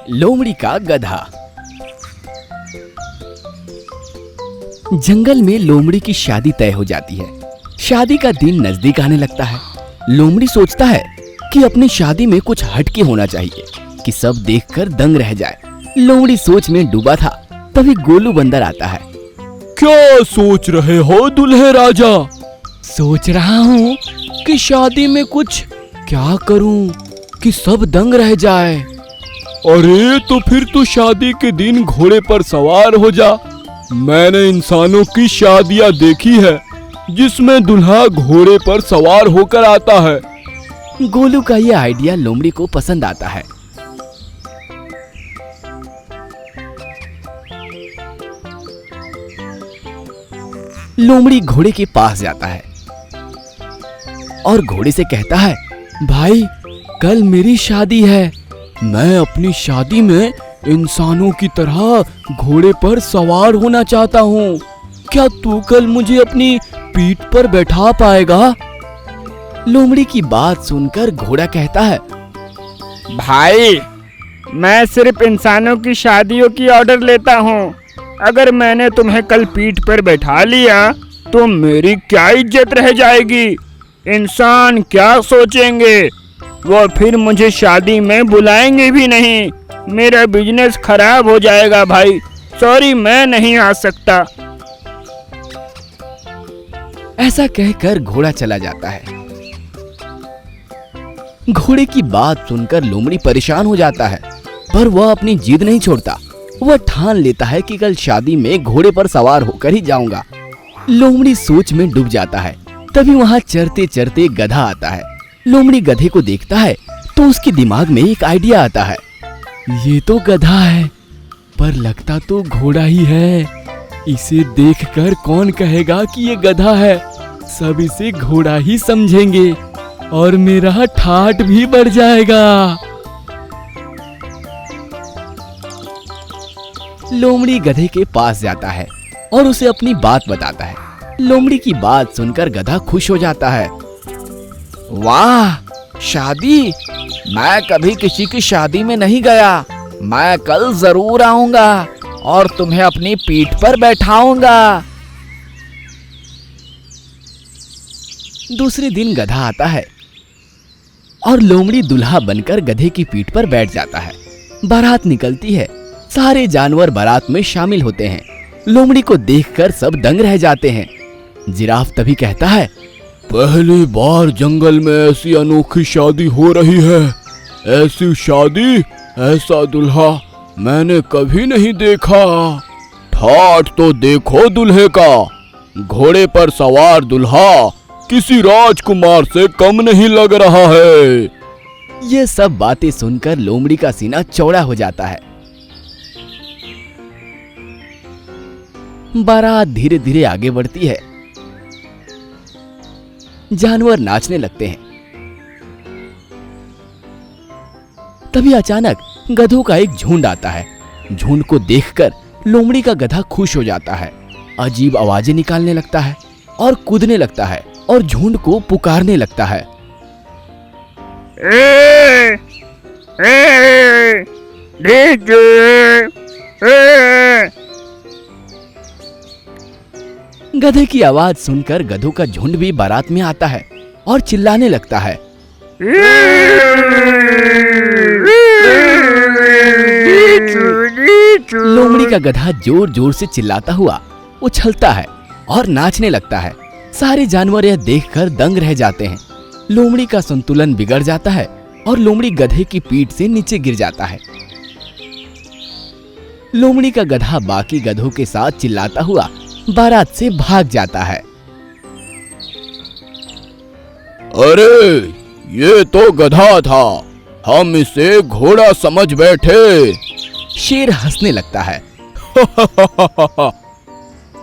लोमड़ी का गधा। जंगल में लोमड़ी की शादी तय हो जाती है। शादी का दिन नजदीक आने लगता है। लोमड़ी सोचता है कि अपनी शादी में कुछ हटके होना चाहिए कि सब देखकर दंग रह जाए। लोमड़ी सोच में डूबा था, तभी गोलू बंदर आता है। क्या सोच रहे हो दुल्हे राजा? सोच रहा हूँ कि शादी में कुछ क्या करूँ कि सब दंग रह जाए। अरे तो फिर तो शादी के दिन घोड़े पर सवार हो जा। मैंने इंसानों की शादियाँ देखी है जिसमें दूल्हा घोड़े पर सवार होकर आता है। गोलू का ये आइडिया लोमड़ी को पसंद आता है। लोमड़ी घोड़े के पास जाता है और घोड़े से कहता है, भाई कल मेरी शादी है। मैं अपनी शादी में इंसानों की तरह घोड़े पर सवार होना चाहता हूँ। क्या तू कल मुझे अपनी पीठ पर बैठा पाएगा? लोमड़ी की बात सुनकर घोड़ा कहता है, भाई मैं सिर्फ इंसानों की शादियों की ऑर्डर लेता हूँ। अगर मैंने तुम्हें कल पीठ पर बैठा लिया तो मेरी क्या इज्जत रह जाएगी? इंसान क्या सोचेंगे? वो फिर मुझे शादी में बुलाएंगे भी नहीं। मेरा बिजनेस खराब हो जाएगा भाई। सॉरी, मैं नहीं आ सकता। ऐसा कहकर घोड़ा चला जाता है। घोड़े की बात सुनकर लोमड़ी परेशान हो जाता है, पर वह अपनी जिद नहीं छोड़ता। वह ठान लेता है कि कल शादी में घोड़े पर सवार होकर ही जाऊंगा। लोमड़ी सोच में डूब जाता है। तभी वहां चरते चरते गधा आता है। लोमड़ी गधे को देखता है तो उसके दिमाग में एक आइडिया आता है। ये तो गधा है, पर लगता तो घोड़ा ही है। इसे देखकर कौन कहेगा कि ये गधा है? सब इसे घोड़ा ही समझेंगे और मेरा ठाट भी बढ़ जाएगा। लोमड़ी गधे के पास जाता है और उसे अपनी बात बताता है। लोमड़ी की बात सुनकर गधा खुश हो जाता है। वाह, शादी! मैं कभी किसी की शादी में नहीं गया। मैं कल जरूर आऊंगा और तुम्हें अपनी पीठ पर बैठाऊंगा। दूसरे दिन गधा आता है और लोमड़ी दुल्हा बनकर गधे की पीठ पर बैठ जाता है। बारात निकलती है। सारे जानवर बारात में शामिल होते हैं। लोमड़ी को देखकर सब दंग रह जाते हैं। जिराफ तभी कहता है, पहली बार जंगल में ऐसी अनोखी शादी हो रही है। ऐसी शादी, ऐसा दूल्हा मैंने कभी नहीं देखा। ठाठ तो देखो दूल्हे का। घोड़े पर सवार दूल्हा किसी राजकुमार से कम नहीं लग रहा है। ये सब बातें सुनकर लोमड़ी का सीना चौड़ा हो जाता है। बारात धीरे धीरे आगे बढ़ती है। जानवर नाचने लगते हैं। तभी अचानक गधों का एक झुंड आता है। झुंड को देखकर लोमड़ी का गधा खुश हो जाता है। अजीब आवाजें निकालने लगता है और कूदने लगता है और झुंड को पुकारने लगता है। गधे की आवाज सुनकर गधों का झुंड भी बारात में आता है और चिल्लाने लगता है। लोमड़ी का गधा जोर जोर से चिल्लाता हुआ उछलता है और नाचने लगता है। सारे जानवर यह देखकर दंग रह जाते हैं। लोमड़ी का संतुलन बिगड़ जाता है और लोमड़ी गधे की पीठ से नीचे गिर जाता है। लोमड़ी का गधा बाकी गधों के साथ चिल्लाता हुआ बारात से भाग जाता है। अरे ये तो गधा था, हम इसे घोड़ा समझ बैठे। शेर हंसने लगता है।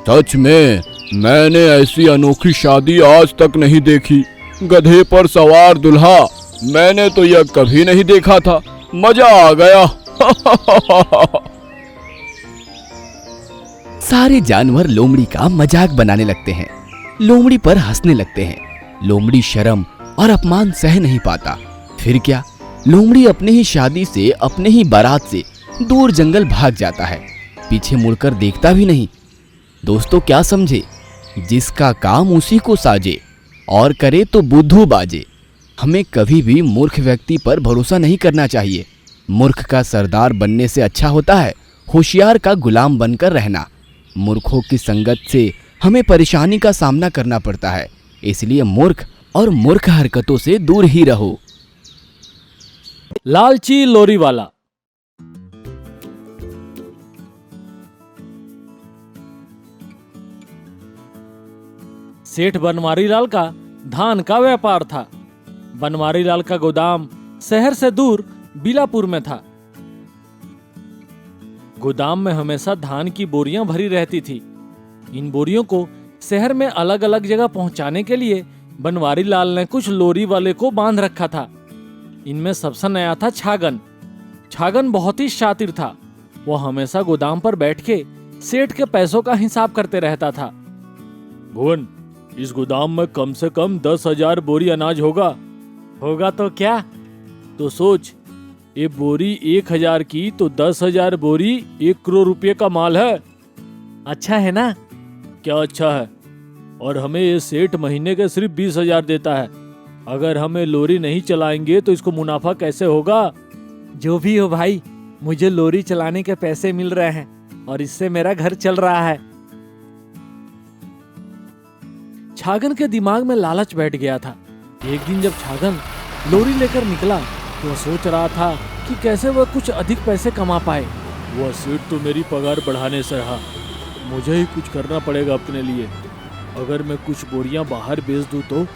सच में मैंने ऐसी अनोखी शादी आज तक नहीं देखी। गधे पर सवार दूल्हा मैंने तो यह कभी नहीं देखा था। मजा आ गया। सारे जानवर लोमड़ी का मजाक बनाने लगते हैं। लोमड़ी पर हंसने लगते हैं। लोमड़ी शर्म और अपमान सह नहीं पाता। फिर क्या, लोमड़ी अपने ही शादी से, अपने ही बारात से दूर जंगल भाग जाता है, पीछे मुड़कर देखता भी नहीं। दोस्तों क्या समझे, जिसका काम उसी को साजे, और करे तो बुद्धू बाजे। हमें कभी भी मूर्ख व्यक्ति पर भरोसा नहीं करना चाहिए। मूर्ख का सरदार बनने से अच्छा होता है होशियार का गुलाम बनकर रहना। मूर्खों की संगत से हमें परेशानी का सामना करना पड़ता है, इसलिए मूर्ख और मूर्ख हरकतों से दूर ही रहो। लालची लोरी वाला। सेठ बनवारी लाल का धान का व्यापार था। बनवारी लाल का गोदाम शहर से दूर बीलापुर में था। गोदाम में हमेशा धान की बोरियां भरी रहती थी। इन बोरियों को शहर में अलग अलग जगह पहुंचाने के लिए बनवारी लाल ने कुछ लोरी वाले को बांध रखा था। इनमें सबसे नया था छागन। छागन बहुत ही शातिर था। वो हमेशा गोदाम पर बैठ के सेठ के पैसों का हिसाब करते रहता था। भुवन, इस गोदाम में कम से कम 10,000 बोरी अनाज होगा। होगा तो क्या? तो सोच, ये बोरी 1,000 की तो 10,000 बोरी 1 करोड़ रुपए का माल है। अच्छा है ना? क्या अच्छा है? और हमें ये सेठ महीने के सिर्फ 20,000 देता है। अगर हमें लोरी नहीं चलाएंगे तो इसको मुनाफा कैसे होगा? जो भी हो भाई, मुझे लोरी चलाने के पैसे मिल रहे हैं और इससे मेरा घर चल रहा है। छागन के दिमाग में लालच बैठ गया था। एक दिन जब छागन लोरी लेकर निकला तो वह सोच रहा था कि कैसे वह कुछ अधिक पैसे कमा पाए। वह सेठ तो मेरी पगार बढ़ाने से रहा, मुझे ही कुछ करना पड़ेगा अपने लिए। अगर मैं कुछ बोरियां बाहर बेच दूं तो?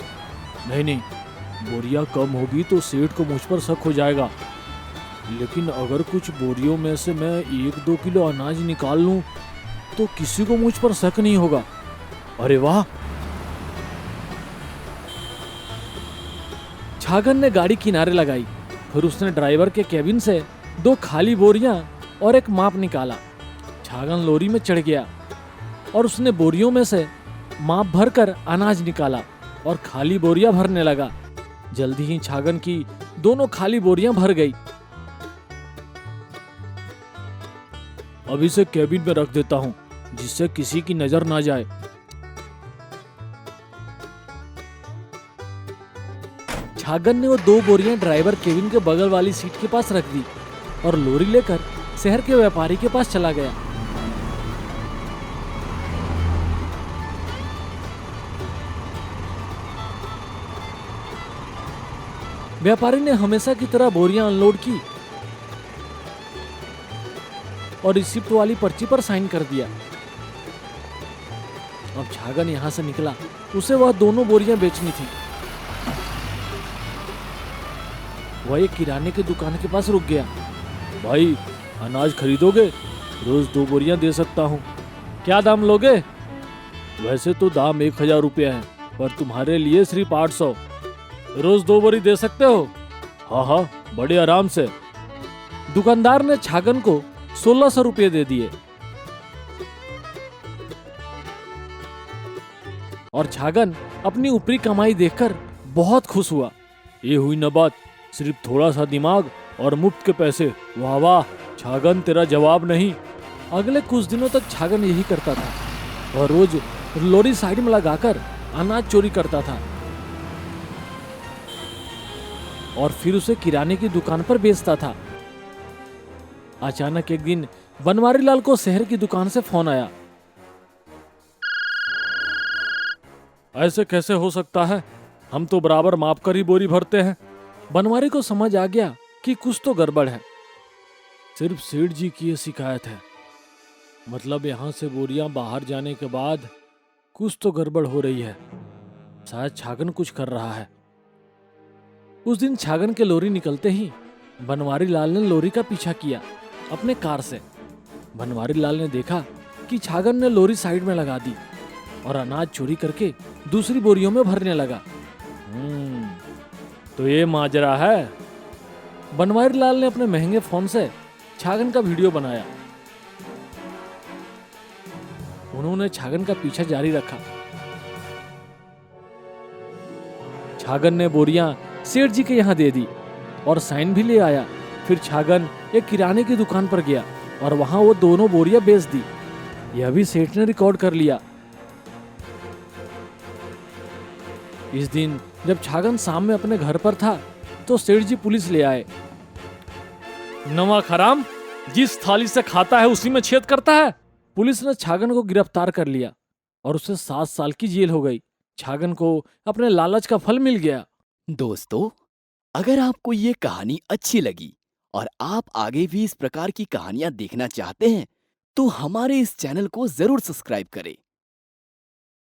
नहीं, बोरियां कम होगी तो सेठ को मुझ पर शक हो जाएगा। लेकिन अगर कुछ बोरियों में से मैं 1-2 किलो अनाज निकाल लूं तो किसी को मुझ पर शक नहीं होगा। अरे वाह! छागन ने गाड़ी किनारे लगाई। फिर उसने ड्राइवर के केबिन से 2 खाली बोरियां और एक माप निकाला। छागन लोरी में चढ़ गया और उसने बोरियों में से माप भरकर अनाज निकाला और खाली बोरियां भरने लगा। जल्दी ही छागन की दोनों खाली बोरियां भर गई। अब इसे केबिन में रख देता हूं जिससे किसी की नजर ना जाए। छागन ने वो 2 बोरियां ड्राइवर केबिन के बगल वाली सीट के पास रख दी और लोरी लेकर शहर के व्यापारी के पास चला गया। व्यापारी ने हमेशा की तरह बोरियां अनलोड की और रिसिप्ट वाली पर्ची पर साइन कर दिया। अब छागन यहां से निकला, उसे वह दोनों बोरियां बेचनी थी। वह एक किराने की दुकान के पास रुक गया। भाई, अनाज खरीदोगे? रोज 2 बोरियां दे सकता हूँ। क्या दाम लोगे? वैसे तो दाम 1,000 रुपया है, पर तुम्हारे लिए सिर्फ 800। रोज 2 बोरी दे सकते हो? हाँ, बड़े आराम से। दुकानदार ने छागन को 1,600 रुपये दे दिए और छागन अपनी ऊपरी कमाई देखकर बहुत खुश हुआ। ये हुई न बात, सिर्फ थोड़ा सा दिमाग और मुफ्त के पैसे। वाह वाह छागन, तेरा जवाब नहीं। अगले कुछ दिनों तक छागन यही करता था और रोज लोरी साइड में लगाकर अनाज चोरी करता था और फिर उसे किराने की दुकान पर बेचता था। अचानक एक दिन बनवारी लाल को शहर की दुकान से फोन आया। ऐसे कैसे हो सकता है? हम तो बराबर माप कर ही बोरी भरते हैं। बनवारी को समझ आ गया कि कुछ तो गड़बड़ है। सिर्फ सेठ जी की ये शिकायत है, मतलब यहाँ से बोरियां बाहर जाने के बाद कुछ तो गड़बड़ हो रही है। शायद छागन कुछ कर रहा है। उस दिन छागन के लोरी निकलते ही बनवारी लाल ने लोरी का पीछा किया अपने कार से। बनवारी लाल ने देखा कि छागन ने लोरी साइड में लगा दी और अनाज चोरी करके दूसरी बोरियों में भरने लगा। तो ये माजरा है। बनवारी लाल ने अपने महंगे फोन से छागन का वीडियो बनाया। उन्होंने छागन का पीछा जारी रखा। छागन ने बोरियां सेठ जी के यहां दे दी। और साइन भी ले आया। फिर छागन एक किराने की दुकान पर गया और वहां वो दोनों बोरियां बेच दी। यह भी सेठ ने रिकॉर्ड कर लिया। इस दिन जब छागन शाम में अपने घर पर था तो सेठ जी पुलिस ले आए। नवा खराम, जिस थाली से खाता है उसी में छेद करता है। पुलिस ने छागन को गिरफ्तार कर लिया और उसे 7 साल की जेल हो गई। छागन को अपने लालच का फल मिल गया। दोस्तों, अगर आपको ये कहानी अच्छी लगी और आप आगे भी इस प्रकार की कहानियां देखना चाहते हैं तो हमारे इस चैनल को जरूर सब्सक्राइब करें